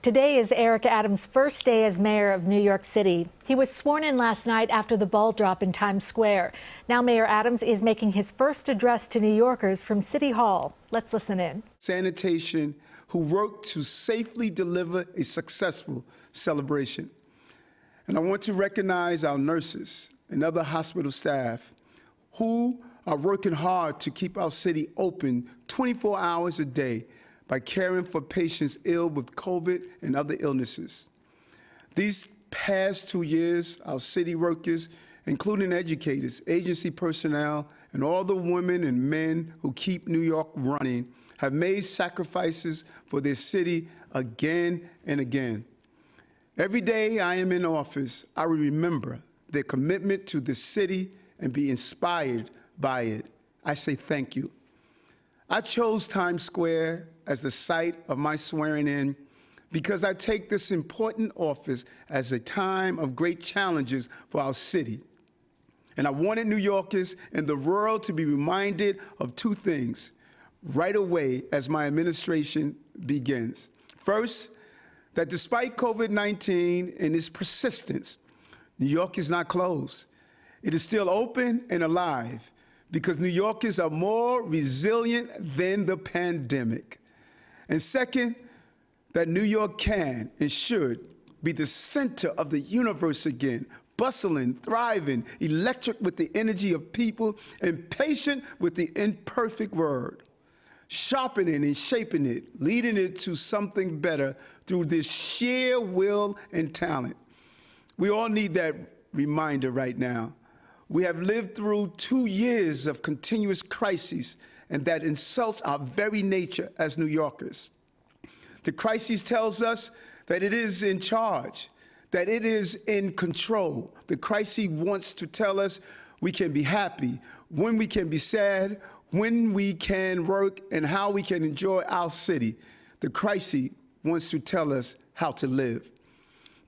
Today is Eric Adams' first day as mayor of New York City. He was sworn in last night after the ball drop in Times Square. Now Mayor Adams is making his first address to New Yorkers from City Hall. Let's listen in. Sanitation, who worked to safely deliver a successful celebration. And I want to recognize our nurses and other hospital staff who are working hard to keep our city open 24 hours a day by caring for patients ill with COVID and other illnesses. These past 2 years, our city workers, including educators, agency personnel, and all the women and men who keep New York running, have made sacrifices for their city again and again. Every day I am in office, I will remember their commitment to the city and be inspired by it. I say thank you. I chose Times Square as the site of my swearing in because I take this important office as a time of great challenges for our city. And I wanted New Yorkers and the world to be reminded of two things right away as my administration begins. First, that despite COVID-19 and its persistence, New York is not closed. It is still open and alive because New Yorkers are more resilient than the pandemic. And second, that New York can and should be the center of the universe again, bustling, thriving, electric with the energy of people, and patient with the imperfect world, sharpening and shaping it, leading it to something better through this sheer will and talent. We all need that reminder right now. We have lived through 2 years of continuous crises, and that insults our very nature as New Yorkers. The crisis tells us that it is in charge, that it is in control. The crisis wants to tell us we can be happy, when we can be sad, when we can work, and how we can enjoy our city. The crisis wants to tell us how to live.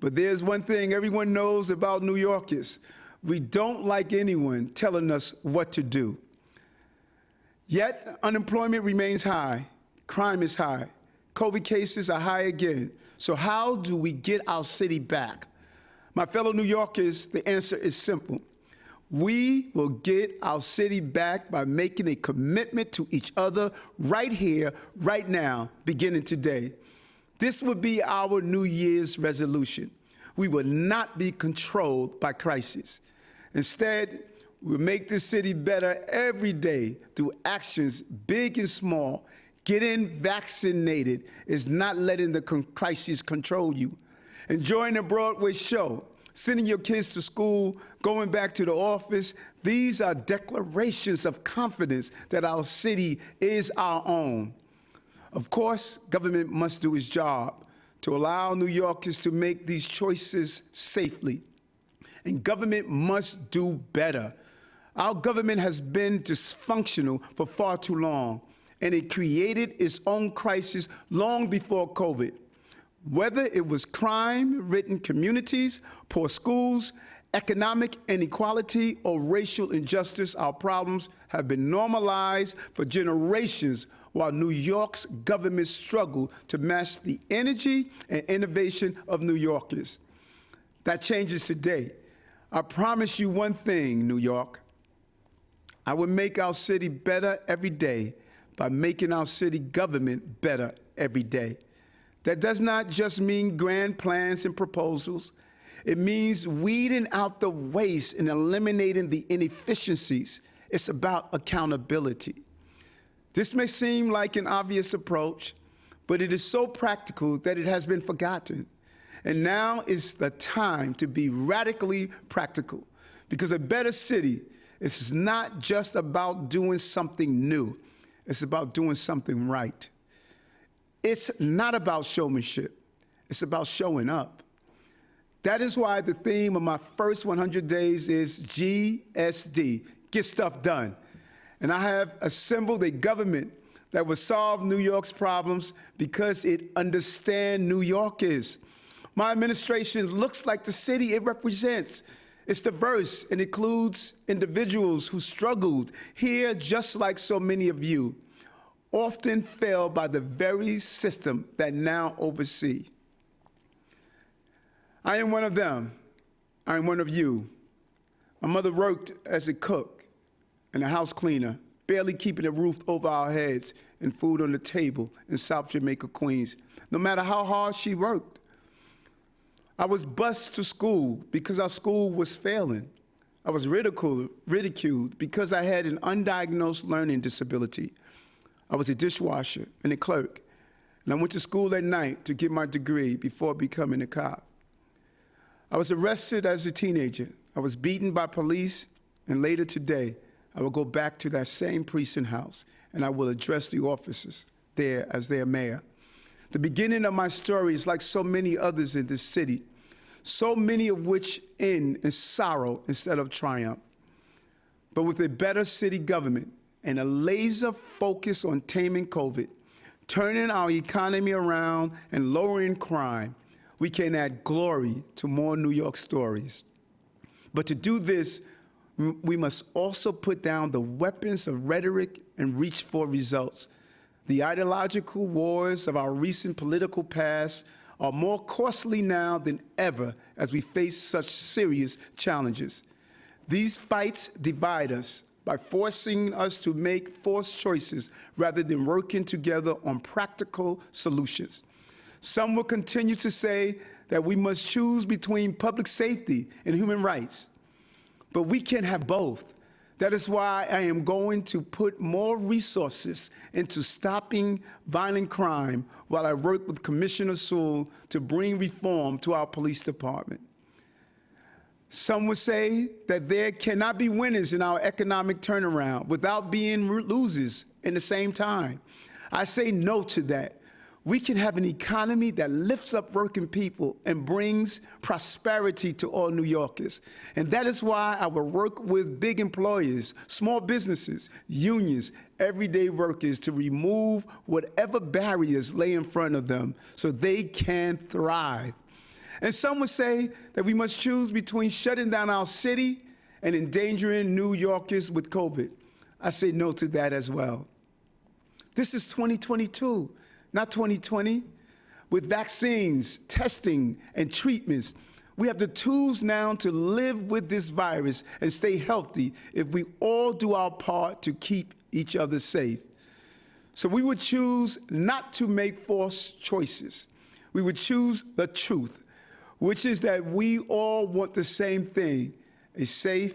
But there's one thing everyone knows about New Yorkers. We don't like anyone telling us what to do. Yet, unemployment remains high, crime is high, COVID cases are high again. So how do we get our city back? My fellow New Yorkers, the answer is simple. We will get our city back by making a commitment to each other right here, right now, beginning today. This will be our New Year's resolution. We will not be controlled by crises. Instead, we'll make this city better every day through actions big and small. Getting vaccinated is not letting the crisis control you. Enjoying a Broadway show, sending your kids to school, going back to the office, these are declarations of confidence that our city is our own. Of course, government must do its job to allow New Yorkers to make these choices safely. And government must do better. Our government has been dysfunctional for far too long, and it created its own crisis long before COVID. Whether it was crime-ridden communities, poor schools, economic inequality, or racial injustice, our problems have been normalized for generations while New York's government struggled to match the energy and innovation of New Yorkers. That changes today. I promise you one thing, New York. I will make our city better every day by making our city government better every day. That does not just mean grand plans and proposals. It means weeding out the waste and eliminating the inefficiencies. It's about accountability. This may seem like an obvious approach, but it is so practical that it has been forgotten. And now is the time to be radically practical, because a better city is not just about doing something new. It's about doing something right. It's not about showmanship. It's about showing up. That is why the theme of my first 100 days is GSD, get stuff done. And I have assembled a government that will solve New York's problems because it understands New Yorkers. My administration looks like the city it represents. It's diverse and includes individuals who struggled here just like so many of you, often failed by the very system that now oversee. I am one of them. I am one of you. My mother worked as a cook and a house cleaner, barely keeping a roof over our heads and food on the table in South Jamaica, Queens. No matter how hard she worked, I was bused to school because our school was failing. I was ridiculed because I had an undiagnosed learning disability. I was a dishwasher and a clerk, and I went to school at night to get my degree before becoming a cop. I was arrested as a teenager. I was beaten by police, and later today, I will go back to that same precinct house, and I will address the officers there as their mayor. The beginning of my story is like so many others in this city, so many of which end in sorrow instead of triumph. But with a better city government and a laser focus on taming COVID, turning our economy around and lowering crime, we can add glory to more New York stories. But to do this, we must also put down the weapons of rhetoric and reach for results. The ideological wars of our recent political past are more costly now than ever as we face such serious challenges. These fights divide us by forcing us to make forced choices rather than working together on practical solutions. Some will continue to say that we must choose between public safety and human rights, but we can't have both. That is why I am going to put more resources into stopping violent crime while I work with Commissioner Sewell to bring reform to our police department. Some would say that there cannot be winners in our economic turnaround without being losers in the same time. I say no to that. We can have an economy that lifts up working people and brings prosperity to all New Yorkers. And that is why I will work with big employers, small businesses, unions, everyday workers to remove whatever barriers lay in front of them so they can thrive. And some would say that we must choose between shutting down our city and endangering New Yorkers with COVID. I say no to that as well. This is 2022. Not 2020. With vaccines, testing, and treatments, we have the tools now to live with this virus and stay healthy if we all do our part to keep each other safe. So we would choose not to make forced choices. We would choose the truth, which is that we all want the same thing, a safe,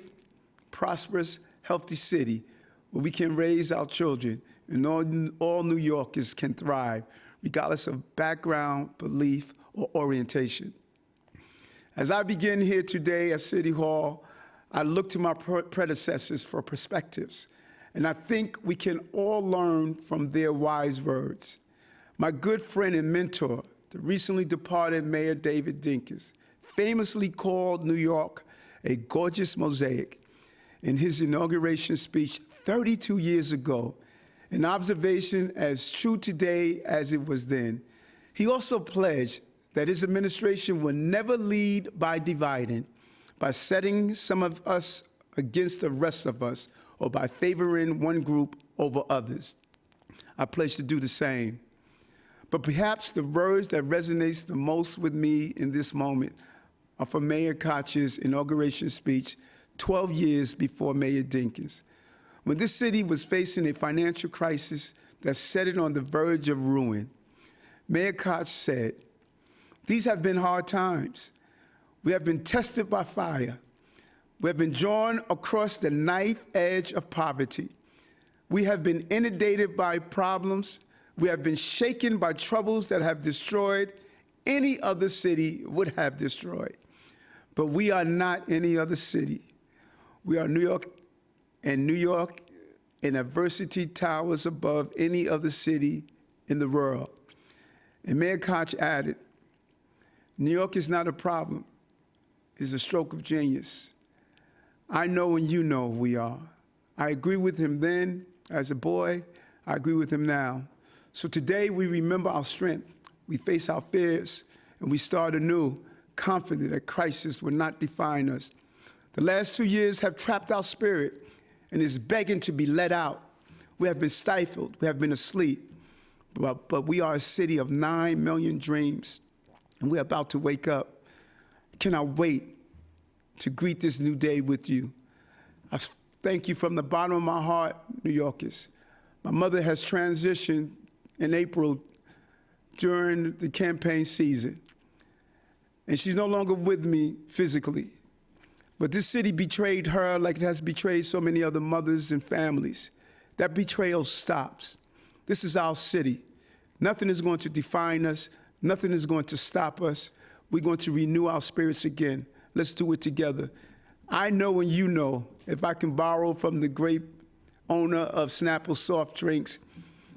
prosperous, healthy city where we can raise our children and all New Yorkers can thrive, regardless of background, belief, or orientation. As I begin here today at City Hall, I look to my predecessors for perspectives, and I think we can all learn from their wise words. My good friend and mentor, the recently departed Mayor David Dinkins, famously called New York a gorgeous mosaic in his inauguration speech 32 years ago, an observation as true today as it was then. He also pledged that his administration will never lead by dividing, by setting some of us against the rest of us, or by favoring one group over others. I pledge to do the same. But perhaps the words that resonates the most with me in this moment are from Mayor Koch's inauguration speech 12 years before Mayor Dinkins. When this city was facing a financial crisis that set it on the verge of ruin, Mayor Koch said, "These have been hard times. We have been tested by fire. We have been drawn across the knife edge of poverty. We have been inundated by problems. We have been shaken by troubles that have destroyed any other city would have destroyed. But we are not any other city. We are New York, and New York in adversity towers above any other city in the world." And Mayor Koch added, "New York is not a problem. It's a stroke of genius. I know and you know we are." I agree with him then as a boy. I agree with him now. So today we remember our strength. We face our fears, and we start anew, confident that crisis will not define us. The last 2 years have trapped our spirit and is begging to be let out. We have been stifled. We have been asleep. But we are a city of 9 million dreams, and we're about to wake up. cannot wait to greet this new day with you. I thank you from the bottom of my heart, New Yorkers. My mother has transitioned in April during the campaign season, and she's no longer with me physically. But this city betrayed her like it has betrayed so many other mothers and families. That betrayal stops. This is our city. Nothing is going to define us. Nothing is going to stop us. We're going to renew our spirits again. Let's do it together. I know and you know, if I can borrow from the great owner of Snapple Soft Drinks,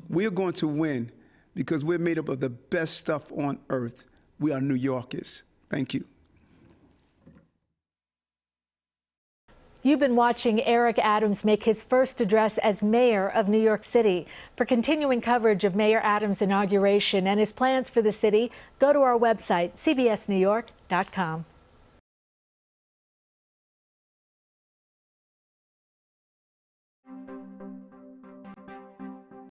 we're going to win because we're made up of the best stuff on earth. We are New Yorkers. Thank you. You've been watching Eric Adams make his first address as mayor of New York City. For continuing coverage of Mayor Adams' inauguration and his plans for the city, go to our website, cbsnewyork.com.